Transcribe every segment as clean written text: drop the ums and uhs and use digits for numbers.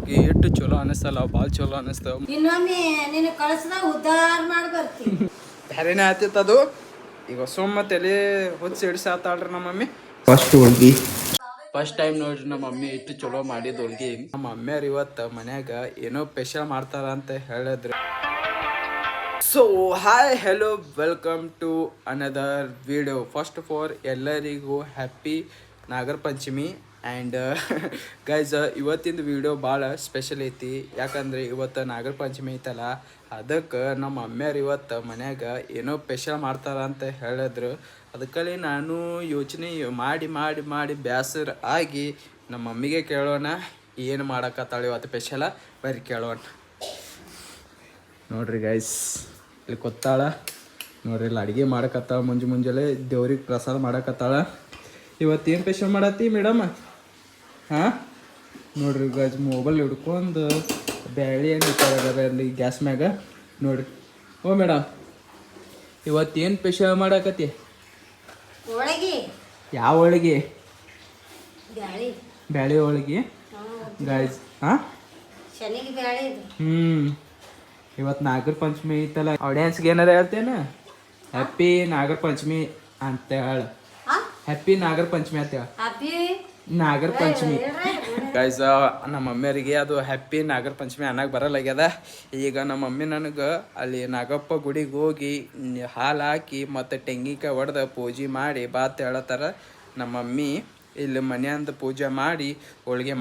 ಹೋಗಿ ಎಷ್ಟು ಚಲೋ ಅನಿಸ್ತಲ್ಲ, ಭಾಳ ಚಲೋ ಅನಿಸ್ತಾವ. ಇನ್ನೊಮ್ಮೆ ನಿನ್ನ ಕಳಿಸ್ದ ಉದ್ಧಾರ ಮಾಡಿ ಬರ್ತೀನಿ. ಬೇರೆನೇ ಆತಿತ್ತು ಅದು. ಈಗ ಸುಮ್ಮ ತಲೆ ಹೊಚ್ಚಿ ಹಿಡ್ಸಾತಾಳ್ರಿ ನಮ್ಮ ಮಮ್ಮಿ. ಫಸ್ಟ್ ಹೋಳ್ಗಿ ಫಸ್ಟ್ ಟೈಮ್ ನೋಡ್ರಿ ನಮ್ಮ ಮಮ್ಮಿ ಎಷ್ಟು ಚಲೋ ಮಾಡಿದ ಹೋಳ್ಗಿ. ನಮ್ಮ ಮಮ್ಮಿಯವ್ರು ಇವತ್ತು ಮನ್ಯಾಗ ಏನೋ ಸ್ಪೆಷಲ್ ಮಾಡ್ತಾರ ಅಂತ ಹೇಳಿದ್ರು. So hi hello welcome to another video. First of all ಎಲ್ಲರಿಗೂ happy Nagara Panchami. And guys ಇವತ್ತಿಂದು ವಿಡಿಯೋ ಭಾಳ ಸ್ಪೆಷಲ್ ಐತಿ. ಯಾಕಂದರೆ ಇವತ್ತು ನಾಗರ ಪಂಚಮಿ ಐತಲ್ಲ, ಅದಕ್ಕೆ ನಮ್ಮ ಮಮ್ಮಿಯವ್ರು ಇವತ್ತು ಮನ್ಯಾಗ ಏನೋ ಸ್ಪೆಷಲ್ ಮಾಡ್ತಾರ ಅಂತ ಹೇಳಿದ್ರು. ಅದಕ್ಕಲ್ಲಿ ನಾನು ಯೋಚನೆ ಮಾಡಿ ಮಾಡಿ ಮಾಡಿ ಬೇಸರ ಆಗಿ ನಮ್ಮ ಮಮ್ಮಿಗೆ ಕೇಳೋಣ ಏನು ಮಾಡಕತ್ತಾಳೆ ಇವತ್ತು ಸ್ಪೆಷಲ, ಬರ್ರಿ ಕೇಳೋಣ. ನೋಡ್ರಿ ಗೈಸ್, ಇಲ್ಲಿ ಕೊತ್ತಾಳ ನೋಡ್ರಿ, ಇಲ್ಲಿ ಅಡುಗೆ ಮಾಡಕತ್ತಾಳ. ಮುಂಜಾನೆ ದೇವ್ರಿಗೆ ಪ್ರಸಾದ ಮಾಡಕತ್ತಾಳ. ಇವತ್ತೇನು ಸ್ಪೆಷಲ್ ಮಾಡತ್ತಿ ಮೇಡಮ್? ಹಾಂ ನೋಡ್ರಿ ಗೈಸ್, ಮೊಬೈಲ್ ಹಿಡ್ಕೊಂಡು ಬ್ಯಾಳಿ ಏನು ಅಲ್ಲಿ ಗ್ಯಾಸ್ ಮ್ಯಾಗ ನೋಡ್ರಿ. ಓ ಮೇಡಮ್, ಇವತ್ತೇನು ಸ್ಪೆಷಲ್ ಮಾಡಕತ್ತಿ? ಹೋಳಿಗೆ. ಯಾವ ಹೋಳಿಗೆ? ಬ್ಯಾಳಿ. ಬ್ಯಾಳಿ ಹೋಳಿಗೆ ಗೈಸ್. ಹಾಂ ಶನಿಗೆ ಬ್ಯಾಳಿ ಇದು. ಇವತ್ತು ನಾಗರ ಪಂಚಮಿ ಐತಲ್ಲ, ಆಡಿಯನ್ಸ್ಗೆ ಏನಾರ ಹೇಳ್ತೇನೆ ಹ್ಯಾಪಿ ನಾಗರ ಪಂಚಮಿ ಅಂತ ಹೇಳ. ಹ್ಯಾಪಿ ನಾಗರ ಪಂಚಮಿ ಅಂತ ಹೇಳ. Happy Nagara Panchami guys. ನಮ್ಮ ಮಮ್ಮಿಯರಿಗೆ ಅದು ಹ್ಯಾಪಿ ನಾಗರ ಪಂಚಮಿ ಅನ್ನಕ್ಕೆ ಬರಲ್ಲಾಗ್ಯದ. ಈಗ ನಮ್ಮ ಮಮ್ಮಿ ನನಗೆ ಅಲ್ಲಿ ನಾಗಪ್ಪ ಗುಡಿಗೆ ಹೋಗಿ ಹಾಲು ಹಾಕಿ ಮತ್ತು ತೆಂಗಿನಕಾಯಿ ಹೊಡೆದು ಪೂಜೆ ಮಾಡಿ ಬಾತ್ ಹೇಳತ್ತಾರ. ನಮ್ಮ ಮಮ್ಮಿ ಇಲ್ಲಿ ಮನೆಯಿಂದ ಪೂಜೆ ಮಾಡಿ ಹೋಳಿಗೆ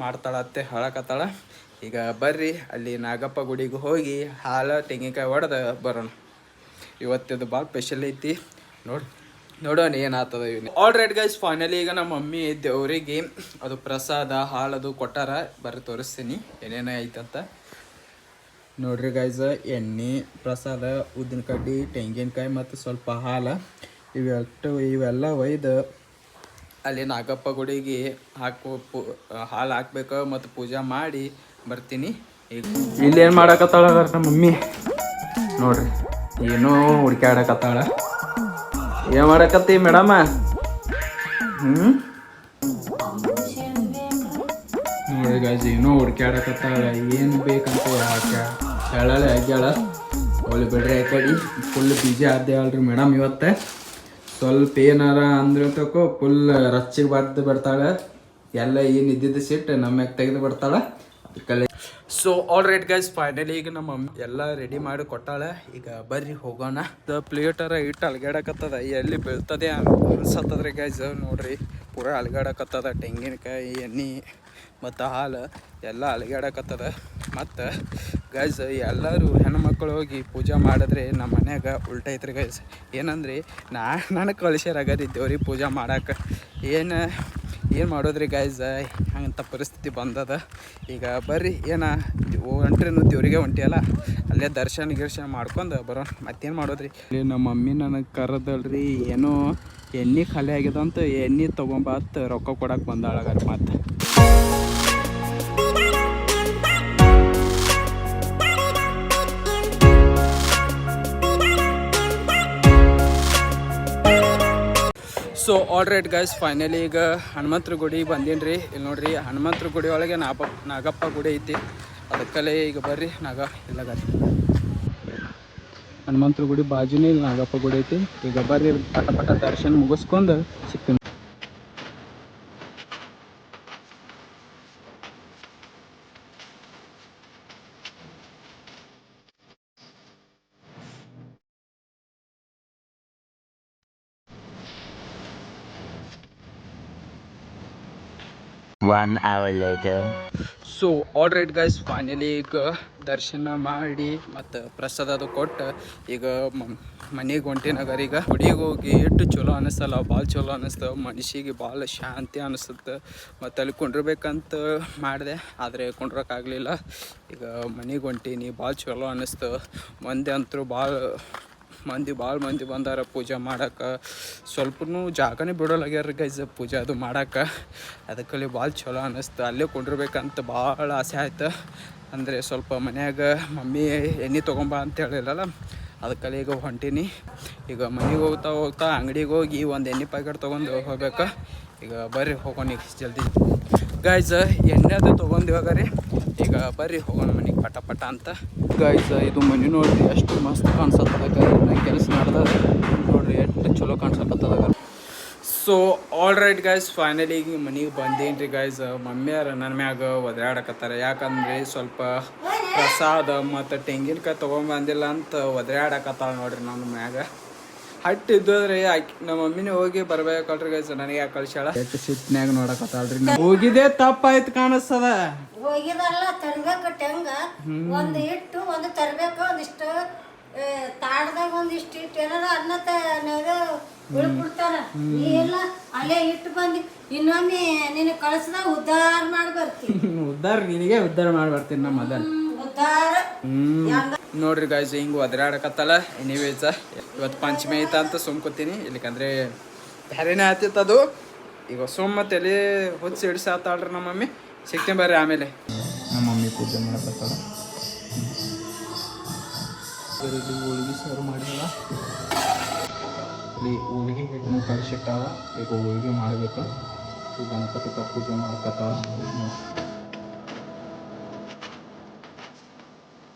ಮಾಡ್ತಾಳತ್ತೆ ಹೇಳಕತ್ತಾಳ. ಈಗ ಬರ್ರಿ ಅಲ್ಲಿ ನಾಗಪ್ಪ ಗುಡಿಗೆ ಹೋಗಿ ಹಾಲು ತೆಂಗಿನಕಾಯಿ ಹೊಡೆದು ಬರೋಣ. ಇವತ್ತಿದು ಭಾಳ ಸ್ಪೆಷಲ್ ಐತಿ, ನೋಡೋಣ ಏನಾಗ್ತದ ಇವನು. ಆಲ್ ರೈಟ್ ಗೈಸ್, ಫೈನಲಿ ಈಗ ನಮ್ಮ ಮಮ್ಮಿ ದೇವರಿಗೆ ಅದು ಪ್ರಸಾದ ಹಾಲದು ಕೊಟ್ಟಾರ. ಬರ್ರಿ ತೋರಿಸ್ತೀನಿ ಏನೇನು ಐತಂತ. ನೋಡ್ರಿ ಗೈಸ್, ಎಣ್ಣೆ, ಪ್ರಸಾದ, ಉದ್ದಿನ ಕಡ್ಡಿ, ತೆಂಗಿನಕಾಯಿ ಮತ್ತು ಸ್ವಲ್ಪ ಹಾಲು ಇವೆಲ್ಲ ಒಯ್ದು ಅಲ್ಲಿ ನಾಗಪ್ಪ ಗುಡಿಗೆ ಹಾಲು ಹಾಕ್ಬೇಕು ಮತ್ತು ಪೂಜೆ ಮಾಡಿ ಬರ್ತೀನಿ. ಈಗ ಇಲ್ಲೇನು ಮಾಡಕತ್ತಾಳ ನಮ್ಮ ಮಮ್ಮಿ ನೋಡ್ರಿ, ಏನೋ ಹುಡ್ಕ್ಯಾಡಕತ್ತಾಳ. ಏನು ಮಾಡಕತ್ತಿ ಮೇಡಮ? ನೋಡಿ ಗಾಜ್, ಏನೋ ಹುಡ್ಕ್ಯಾಡಕತ್ತಾಳ. ಏನು ಬೇಕಂತ ಹೇಳಲ್ಲ ಆಗ್ಯಾಳ. ಒಳ್ಳೆ ಬಿಡ್ರಿ ಆ ಕಡೆ ಫುಲ್ ಬಿಜಿ ಆದ್ದೆ ಅಲ್ರಿ ಮೇಡಮ್. ಇವತ್ತು ಸ್ವಲ್ಪ ಏನಾರ ಅಂದ್ರೆ ತಕೋ ಫುಲ್ ರಚ್ಚಿಗೆ ಬರ್ದು ಬರ್ತಾಳೆ. ಎಲ್ಲ ಏನು ಇದ್ದಿದ್ದು ಸಿಟ್ಟು ನಮ್ಯಾಗ ತೆಗೆದು ಬರ್ತಾಳೆ. ಅದಕ್ಕಲ್ಲೇ so all right guys, finally ಈಗ ನಮ್ಮ ಮಮ್ಮಿ ಎಲ್ಲ ರೆಡಿ ಮಾಡಿ ಕೊಟ್ಟಾಳೆ. ಈಗ ಬರ್ರಿ ಹೋಗೋಣ. ಪ್ಲೇಟರ ಇಟ್ಟು ಅಲ್ಗಾಡಕತ್ತದ, ಎಲ್ಲಿ ಬೀಳ್ತದೆ ಅನ್ಸತ್ತದ್ರಿ ಗೈಸ್. ನೋಡ್ರಿ ಪೂರ ಅಲ್ಗಾಡಕತ್ತದ. ತೆಂಗಿನಕಾಯಿ, ಎಣ್ಣೆ ಮತ್ತು ಹಾಲು ಎಲ್ಲ ಅಲ್ಗಾಡಕತ್ತದ. ಮತ್ತು ಗೈಸ್ ಎಲ್ಲರೂ ಹೆಣ್ಮಕ್ಳು ಹೋಗಿ ಪೂಜೆ ಮಾಡಿದ್ರೆ ನಮ್ಮ ಮನ್ಯಾಗ ಉಲ್ಟಾ ಐತ್ರಿ ಗೈಸ್. ಏನಂದ್ರೆ ನನಗೆ ಕಳಿಸ್ಯಾರಾಗದಿ ದೇವ್ರಿಗೆ ಪೂಜೆ ಮಾಡಕ್ಕೆ. ಏನು ಮಾಡೋದ್ರಿ ಗೈಸ್, ಹಂಗಂತ ಪರಿಸ್ಥಿತಿ ಬಂದದ. ಈಗ ಬರ್ರಿ ಹೊಂಟ್ರೇನು ದೇವ್ರಿಗೆ ಹೊಂಟಿಯಲ್ಲ, ಅಲ್ಲೇ ದರ್ಶನ ಮಾಡ್ಕೊಂಡು ಬರೋಣ. ಮತ್ತೇನು ಮಾಡೋದ್ರಿ. ಇಲ್ಲಿ ನಮ್ಮ ಮಮ್ಮಿ ನನಗೆ ಕರೆದಲ್ರಿ, ಏನೋ ಎಣ್ಣೆ ಖಾಲಿ ಆಗ್ಯದಂತ ಎಣ್ಣೆ ತೊಗೊಂಬತ್ತು ರೊಕ್ಕ ಕೊಡಕ್ಕೆ ಬಂದಾಳಗಾರ. ಮತ್ತು so all right guys, finally ಈಗ ಹನುಮಂತರ ಗುಡಿಗೆ ಬಂದೀನಿ ರೀ. ಇಲ್ಲಿ ನೋಡ್ರಿ, ಹನುಮಂತರ ಗುಡಿ ಒಳಗೆ ನಾಗಪ್ಪ ಗುಡಿ ಐತಿ. ಅದಕ್ಕಲ್ಲೇ ಈಗ ಬರ್ರಿ ಎಲ್ಲ ಹನುಮಂತರ ಗುಡಿ ಬಾಜುನೇ ಇಲ್ಲಿ ನಾಗಪ್ಪ ಗುಡಿ ಐತಿ. ಈಗ ಬರ್ರಿ ಪಟ ದರ್ಶನ ಮುಗಿಸ್ಕೊಂಡು ಸಿಗ್ತೀನಿ. One hour later. So all right guys, finally ಈಗ ದರ್ಶನ ಮಾಡಿ ಮತ್ತು ಪ್ರಸಾದ ಅದು ಕೊಟ್ಟು ಈಗ ಮನೆಗೆ ಹೊಂಟಿನಗರ. ಈಗ ಗುಡಿಗೆ ಹೋಗಿ ಎಷ್ಟು ಚಲೋ ಅನ್ನಿಸ್ತಲ್ಲ, ಭಾಳ ಚಲೋ ಅನ್ನಿಸ್ತವೆ. ಮನುಷ್ಯಗೆ ಭಾಳ ಶಾಂತಿ ಅನ್ನಿಸುತ್ತೆ. ಮತ್ತು ಅಲ್ಲಿ ಕುಂಡ್ರಬೇಕಂತ ಮಾಡಿದೆ, ಆದರೆ ಕುಂಡ್ರಕ್ಕಾಗಲಿಲ್ಲ. ಈಗ ಮನೆಗೆ ಹೊಂಟೀನಿ, ಭಾಳ ಚಲೋ ಅನ್ನಿಸ್ತವೆ. ಭಾಳ ಮಂದಿ ಬಂದಾರ ಪೂಜೆ ಮಾಡಕ್ಕೆ. ಸ್ವಲ್ಪನೂ ಜಾಗನೇ ಬಿಡೋಲಾಗ್ಯಾರ ಗೈಸ್ ಪೂಜೆ ಅದು ಮಾಡಕ್ಕೆ. ಅದಕ್ಕಲ್ಲಿ ಭಾಳ ಚಲೋ ಅನ್ನಿಸ್ತು. ಅಲ್ಲೇ ಕುಂಡ್ರಬೇಕಂತ ಭಾಳ ಆಸೆ ಆಯ್ತು. ಅಂದರೆ ಸ್ವಲ್ಪ ಮನ್ಯಾಗ ಮಮ್ಮಿ ಎಣ್ಣೆ ತೊಗೊಂಬ ಅಂತ ಹೇಳಿರಲ್ಲ, ಅದಕ್ಕಲ್ಲಿ ಈಗ ಹೊಂಟೀನಿ. ಈಗ ಮನೆಗೆ ಹೋಗ್ತಾ ಅಂಗಡಿಗೆ ಹೋಗಿ ಒಂದು ಎಣ್ಣೆ ಪ್ಯಾಕೆಟ್ ತೊಗೊಂಡು ಹೋಗ್ಬೇಕು. ಈಗ ಬರ್ರಿ ಹೋಗೋಣ ಈಗ ಜಲ್ದಿ. ಗೈಸ್ ಎಣ್ಣೆ ಅದು ತೊಗೊಂಡಿವಾಗ ರೀ ಈಗ ಬರ್ರಿ ಹೋಗೋಣ ಮನೆಗೆ ಪಟ ಪಟ ಅಂತ. ಗೈಸ್ ಇದು ಮನೆ ನೋಡ್ರಿ ಎಷ್ಟು ಮಸ್ತ್ ಕಾಣಿಸತ್ತದ. ಕೆಲಸ ಮಾಡ್ದ ನೋಡ್ರಿ ಎಷ್ಟು ಚಲೋ ಕಾಣಿಸಕತ್ತದ. So all right guys, finally ಈಗ ಮನೆಗೆ ಬಂದೇನು ರೀ ಗೈಸ್. ಮಮ್ಮಿಯವ್ರು ನನ್ನ ಮ್ಯಾಗ ಒದರಾಡಕತ್ತಾರೆ. ಯಾಕಂದ್ರೆ ಸ್ವಲ್ಪ ಪ್ರಸಾದ ಮತ್ತು ತೆಂಗಿನಕಾಯಿ ತೊಗೊಂಬಂದಿಲ್ಲ ಅಂತ ಒದರಾಡಕತ್ತಾಳ ನೋಡ್ರಿ ನನ್ನ ಮ್ಯಾಗ. ಹಟ್ಟು ಇದ್ದೋದ್ರಿ ಆಕಿ ನಮ್ಮ ಮಮ್ಮಿನೇ ಹೋಗಿ ಬರ್ಬೇಕಲ್ರಿ ಗೈಸ್, ನನಗೆ ಯಾಕೆ ಕಳ್ಸ್ಯಾಳ. ಎಷ್ಟು ಸಿಟ್ನ್ಯಾಗ ನೋಡಕತ್ತಾಳ್ರಿ. ಹೋಗಿದ್ದೆ ತಪ್ಪಾಯ್ತು ಕಾಣಿಸ್ತದ. ಹೋಗಿದಲ್ಲ ತರ್ಬೇಕು ಟೆಂಗ ಒಂದು ಇಟ್ಟು ಒಂದು ತರ್ಬೇಕು ಒಂದಿಷ್ಟು ತಾಡ್ದಾಗ ಒಂದಿಷ್ಟು ಇಟ್ಟು ಏನಾರ ಅನ್ನ ಉಳ್ಬಿಡ್ತಾರ. ನೀ ಎಲ್ಲ ಅಲ್ಲೇ ಇಟ್ಟು ಬಂದಿ ಇನ್ನೊಮ್ಮೆ ನಿನ್ನ ಕಳ್ಸದಾಗ ಉದ್ಧಾರ ಮಾಡಿ ಬರ್ತೀನಿ. ಉದ್ಧಾರ ನಿನಗೆ ಉದ್ಧಾರ ಮಾಡಿ ಬರ್ತೀನಿ ನಮ್ಮ ಮೊದಲು. ಉದ್ಧಾರ ನೋಡ್ರಿ ಗಾಯ್ಸ್ ಹಿಂಗೆ ಒದರಾಡಕತ್ತಲ್ಲ. ಎನಿವೇಸ್ ಇವತ್ತು ಪಂಚಮಿ ಐತ ಅಂತ ಸುಮ್ಕೋತೀನಿ, ಇಲ್ಲಿಕಂದ್ರೆ ಬೇರೆನೇ ಆತಿತ್ತು ಅದು. ಈಗ ಸುಮ್ಮ ತಲೆ ಹೊಚ್ಚಿ ಹಿಡ್ಸಾತಾಳ್ರಿ ನಮ್ಮ ಮಮ್ಮಿ. ಸಿಗ್ತೀನಿ ಬರ್ರಿ ಆಮೇಲೆ. ನಮ್ಮ ಮಮ್ಮಿ ಪೂಜೆ ಮಾಡಕತ್ತಾಳ. ಇಲ್ಲಿ ಹೋಳಿಗೆ ಸರ್ವ್ ಮಾಡಿದಲ್ಲ, ಇಲ್ಲಿ ಹೋಳಿಗೆ ಹಿಟ್ಟನ್ನು ಕಳಿಸಿಟ್ಟಾವ. ಈಗ ಹೋಳಿಗೆ ಮಾಡಬೇಕು. ಈ ಗಣಪತಿ ಪೂಜೆ ಮಾಡ್ಕತ್ತಾಳ.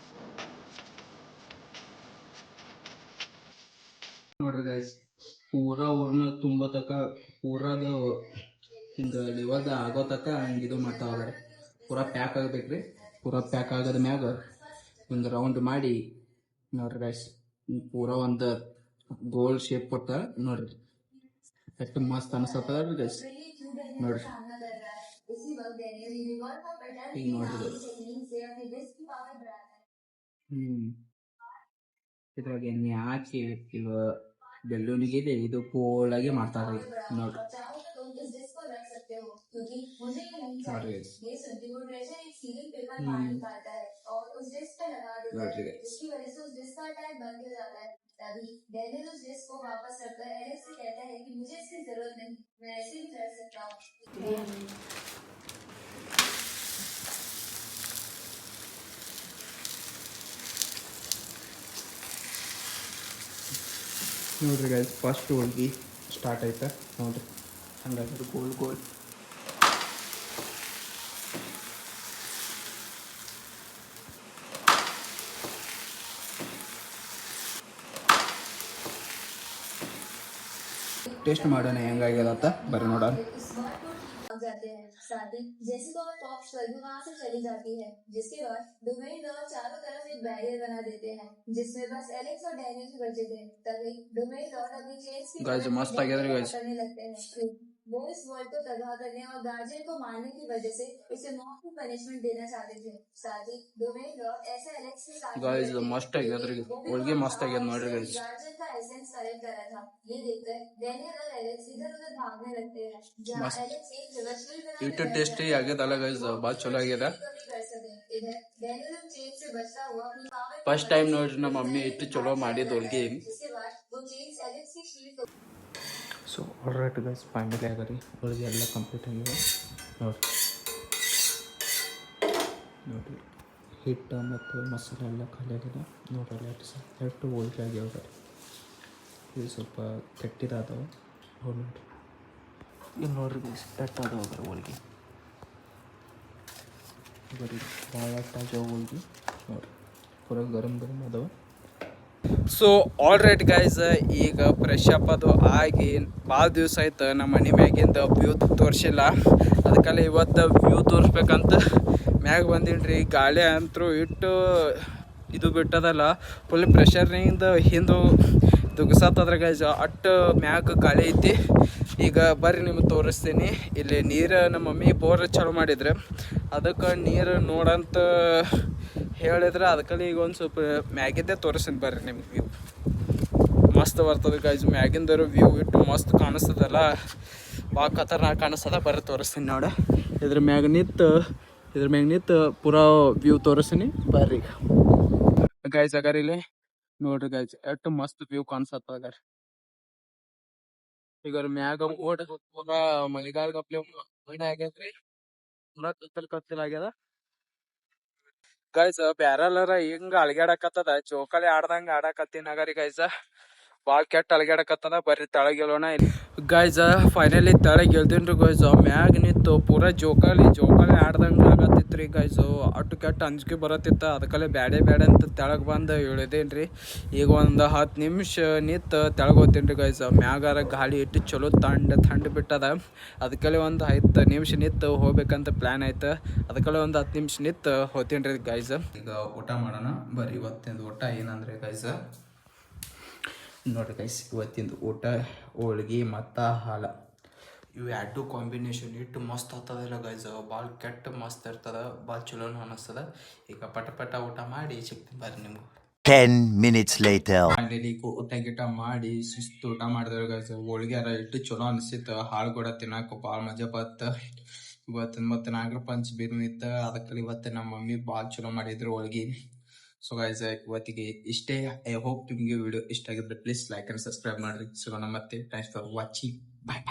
ನೋಡ್ರಿ ಗೈಸ್, ಪೂರಾ ಊರ್ನ ತುಂಬ ತಕ ಪೂರಾದ ಹಿಂಗೆ ಲೆವೆಲ್ದ ಆಗೋ ತಕ ಹಿಂಗೆ ಇದು ಮಾಡ್ತಾವ್ರೆ. ಪೂರಾ ಪ್ಯಾಕ್ ಆಗ್ಬೇಕ್ರಿ. ಪೂರಾ ಪ್ಯಾಕ್ ಆಗೋದ ಮ್ಯಾಗ ಹಿಂಗೆ ರೌಂಡ್ ಮಾಡಿ ನೋಡ್ರಿ ಗೈಸ್, ಪೂರಾ ಒಂದು ಗೋಲ್ ಶೇಪ್ ಕೊಟ್ಟ ನೋಡ್ರಿ ಎಷ್ಟು ಮಸ್ತ್ ಅನ್ಸತ್ತದ್ರಿ ಗೈಸ್. ನೋಡ್ರಿ ಈಗ ನೋಡ್ರಿ ಇದ್ರಾಗ ಎಣ್ಣೆ ಹಾಕಿ ಈಗ ಬೆಳ್ಳುಳ್ಳಿಗೆ ಇದು ಪೋಲಾಗಿ ಮಾಡ್ತಾರ್ರಿ ನೋಡ್ರಿ. ನೋಡ್ರಿ ನೋಡ್ರಿ ಗೈಸ್, ಫಸ್ಟ್ ಹೋಳ್ಗಿ ಸ್ಟಾರ್ಟ್ ಆಯ್ತಾ ನೋಡ್ರಿ. ಹಂಗಾದ್ರೆ ಗೋಲ್ ಗೋಲ್ ಟೇಸ್ಟ್ ಮಾಡೋಣ ಹೆಂಗಾಗ್ಯದ ಬರ್ರಿ ನೋಡೋಣ. जाते हैं साथ ही जैसे तो टॉप स्वर्ग वहां से चली जाती है, जिसके बाद डोमेन लॉ चारों तरफ एक बैरियर बना देते हैं जिसमें बस एलेक्स और डैनियल ही बचे थे. तभी डोमेन लॉ अपनी चेन्स की मस्त करने लगते हैं. वो इस वर्ल्ड को तबाह करने और गार्जियन को मारने की वजह से उसे मौत की पनिशमेंट देना चाहते थे. साथ ही डोमेन लॉ ऐसे एलेक्स के साथ मस्त होಳಿಗೆ मस्त ಆಗ್ಯದ ನೋಡ್ರಿ ಗೈಸ್. गार्जियन का एसेंस कलेक्ट करा था. ये देखकर डैनियल और एलेक्स इधर उधर भागने लगते हैं. जहां एलेक्स एक रिवर्सल ಇಟ್ಟು ಟೇಸ್ಟಿ ಆಗ್ಯದಲ್ಲ ಗೈಸ್, ಭಾಳ ಚಲೋ ಆಗ್ಯದ. ಫಸ್ಟ್ ಟೈಮ್ ನೋಡ್ರಿ ನಮ್ಮ ಮಮ್ಮಿ ಇಟ್ಟು ಚಲೋ ಮಾಡಿದ ಹೋಳಿಗೆ. ಸೊ ಆಲ್ರೈಟ್ ಗೈಸ್, ಫೈನಲಿ ಆಗರಿ ಹೋಳಿಗೆ ಎಲ್ಲ ಕಂಪ್ಲೀಟ್ ಆಗಿದೆ ನೋಡ್ರಿ. ನೋಡ್ರಿ ಹಿಟ್ಟು ಮತ್ತು ಮಸಾಲೆ ಎಲ್ಲ ಖಾಲಿ ಆಗಿದೆ ನೋಡ್ರಿ. ಎಷ್ಟು ಹೋಳಿಗೆ ಆಗ್ಯಾವ ಇದು ಸ್ವಲ್ಪ ಕೆಟ್ಟಿದಾದವು ನೋಡ್ರಿ. ಇಲ್ಲಿ ನೋಡ್ರಿ ಗೈಸ್ ಕೆಟ್ಟಾದವ ಹೋಳಿಗೆ ಬರೀ ಭಾಳ ತಾಜಾ ಹೋಳಿಗೆ ನೋಡ್ರಿ, ಪೂರ ಗರಂ ಗರಂ ಅದಾವ. ಸೊ ಆಲ್ ರೈಟ್ ಗೈಸ್, ಈಗ ಫ್ರೆಶ್ ಅಪ್ ಅದು ಆಗಿ ಭಾಳ ದಿವಸ ಆಯ್ತು ನಮ್ಮ ಮನೆ ಮ್ಯಾಗಿಂದ ವ್ಯೂ ತೋರಿಸಿಲ್ಲ. ಅದಕ್ಕೆಲ್ಲ ಇವತ್ತು ವ್ಯೂ ತೋರಿಸ್ಬೇಕಂತ ಮ್ಯಾಗ ಬಂದೀನಿ. ಗಾಳಿ ಅಂತರೂ ಇಟ್ಟು ಇದು ಬಿಟ್ಟದಲ್ಲ, ಫುಲ್ ಪ್ರೆಷರ್ನಿಂದ ಹಿಂದೆ ದುಗ್ಸತ್ತದ್ರ ಗೈಸ್. ಅಟ್ಟು ಮ್ಯಾಗ ಗಾಳಿ ಐತಿ. ಈಗ ಬರ್ರಿ ನಿಮ್ಗೆ ತೋರಿಸ್ತೀನಿ. ಇಲ್ಲಿ ನೀರು ನಮ್ಮ ಮಮ್ಮಿ ಬೋರ್ ಚಾಲು ಮಾಡಿದ್ರೆ ಅದಕ್ಕೆ ನೀರು ನೋಡಂತ ಹೇಳಿದ್ರೆ ಅದಕ್ಕಲ್ಲಿ ಈಗ ಒಂದು ಸ್ವಲ್ಪ ಮ್ಯಾಗಿದ್ದೇ ತೋರಿಸ್ತೀನಿ ಬರ್ರಿ ನಿಮ್ಗೆ. ವ್ಯೂ ಮಸ್ತ್ ಬರ್ತದೆ ಗೈಸ್. ಮ್ಯಾಗಿಂದವರು ವ್ಯೂ ಇಟ್ಟು ಮಸ್ತ್ ಕಾಣಿಸ್ತದಲ್ಲ, ಭಾಳ ಖತರ್ನಾಕ್ ಕಾಣಿಸ್ತದ. ಬರ್ರಿ ತೋರಿಸ್ತೀನಿ ನೋಡ. ಇದ್ರ ಮ್ಯಾಗ ನಿಂತು ಪೂರಾ ವ್ಯೂ ತೋರಿಸ್ತೀನಿ ಬರ್ರಿ ಗೈಸ್. ಅಗಾರ ಇಲ್ಲಿ ನೋಡ್ರಿ ಗೈಸ್ ಎಷ್ಟು ಮಸ್ತ್ ವ್ಯೂ ಕಾಣಿಸತ್ತ. ಈಗ ಮ್ಯಾಗ ಓಡ ಪೂರಾ ಮಳೆಗಾಲ ಗಪ್ಲೆ ಆಗ್ಯದ್ರಿ. ಪೂರಾ ಕತ್ತಲಾಗ್ಯದ ಗೈಸ್. ಬ್ಯಾರಲ್ಲರ ಹಿಂಗ ಅಳ್ಗ್ಯಾಡಕತ್ತದ, ಚೌಕಾಲಿ ಆಡ್ದಂಗ ಆಡಕತ್ತೀನಿ ಅಗಾರಿ ಗೈಸ. ಭಾಳ ಕೆಟ್ಟ ಅಳಗ್ಯಾಡಕತ್ತದ. ಬರ್ರಿ ತೆಳಗಿಳೋಣ. ಗೈಸ್ ಫೈನಲಿ ತೆಳಗೆ ಇಳ್ದೇನ್ರಿ ಗೈಸ್. ಮ್ಯಾಗ ನಿಂತು ಪೂರಾ ಜೋಕಾಲಿ ಆಡ್ದಂಗೆ ಆಗತ್ತಿತ್ತು ಗೈಸ್. ಅಟ್ಟು ಕೆಟ್ಟ ಅಂಜಿಕೆ ಬರತ್ತಿತ್ತು. ಅದಕ್ಕಲ್ಲೇ ಬ್ಯಾಡೆ ಅಂತ ತೆಳಗೆ ಬಂದು ಇಳಿದೇನ್ರಿ. ಈಗ ಒಂದು 10 ನಿಮಿಷ ನಿಂತು ತೆಳಗೆ ಹೋಗ್ತೀನಿ ಗೈಸ್. ಮ್ಯಾಗಾರ ಗಾಳಿ ಇಟ್ಟು ಚಲೋ ಥಂಡ್ ಬಿಟ್ಟದ. ಅದಕ್ಕಲ್ಲೇ ಒಂದು 5 ನಿಮಿಷ ನಿಂತು ಹೋಗ್ಬೇಕಂತ ಪ್ಲ್ಯಾನ್ ಆಯ್ತು. ಅದಕ್ಕಲ್ಲೇ ಒಂದು 10 ನಿಮಿಷ ನಿಂತು ಹೋಗ್ತೀನಿ ಗೈಸ್. ಈಗ ಊಟ ಮಾಡೋಣ ಬರ್ರಿ. ಇವತ್ತಿಂದು ಊಟ ಏನಂದ್ರೆ ಗೈಸ್ ನೋಡ್ರಿ ಗೈಸ್, ಇವತ್ತಿಂದು ಊಟ ಹೋಳ್ಗೆ ಮತ್ತು ಹಾಲು ಇವು ಎರಡು ಕಾಂಬಿನೇಷನ್ ಇಟ್ಟು ಮಸ್ತ್ ಆಗ್ತದಿಲ್ಲ ಗೈಸ್. ಭಾಳ ಕೆಟ್ಟ ಮಸ್ತ್ ಇರ್ತದ, ಭಾಳ ಚಲೋನು ಅನ್ನಿಸ್ತದ. ಈಗ ಪಟ ಊಟ ಮಾಡಿ ಸಿಗ್ತೀನಿ ಬರ್ರಿ ನಿಮ್ಗೆ. 10 minutes later. ಅಲ್ಲಿ ಊಟ ಮಾಡಿ ಶಿಸ್ತು ಊಟ ಮಾಡಿದ್ರೆ ಗೈಸ್. ಹೋಳ್ಗೆ ಇಟ್ಟು ಚಲೋ ಅನಿಸಿತ್ತು. ಹಾಳು ಕೂಡ ತಿನ್ನಕ್ಕೆ ಭಾಳ ಮಜಾ ಬತ್ತು. ಇವತ್ತಿನ ಮತ್ತು ನಾಗರ ಪಂಚಮಿ ಇತ್ತು. ಅದಕ್ಕೆ ಇವತ್ತು ನಮ್ಮ ಮಮ್ಮಿ ಭಾಳ ಚಲೋ ಮಾಡಿದ್ರು ಹೋಳ್ಗೆ. ಸೊ ಗೈಸ್ ಇವತ್ತಿಗೆ ಇಷ್ಟೇ. ಐ ಹೋಪ್ ನಿಮಗೆ ವಿಡಿಯೋ ಇಷ್ಟ ಆಗಿದ್ರೆ ಪ್ಲೀಸ್ ಲೈಕ್ ಅಂಡ್ ಸಬ್ಸ್ಕ್ರೈಬ್ ಮಾಡ್ರಿ. ಸಿಗೋಣ ಮತ್ತೆ. Thanks for watching. ಬಾಯ್.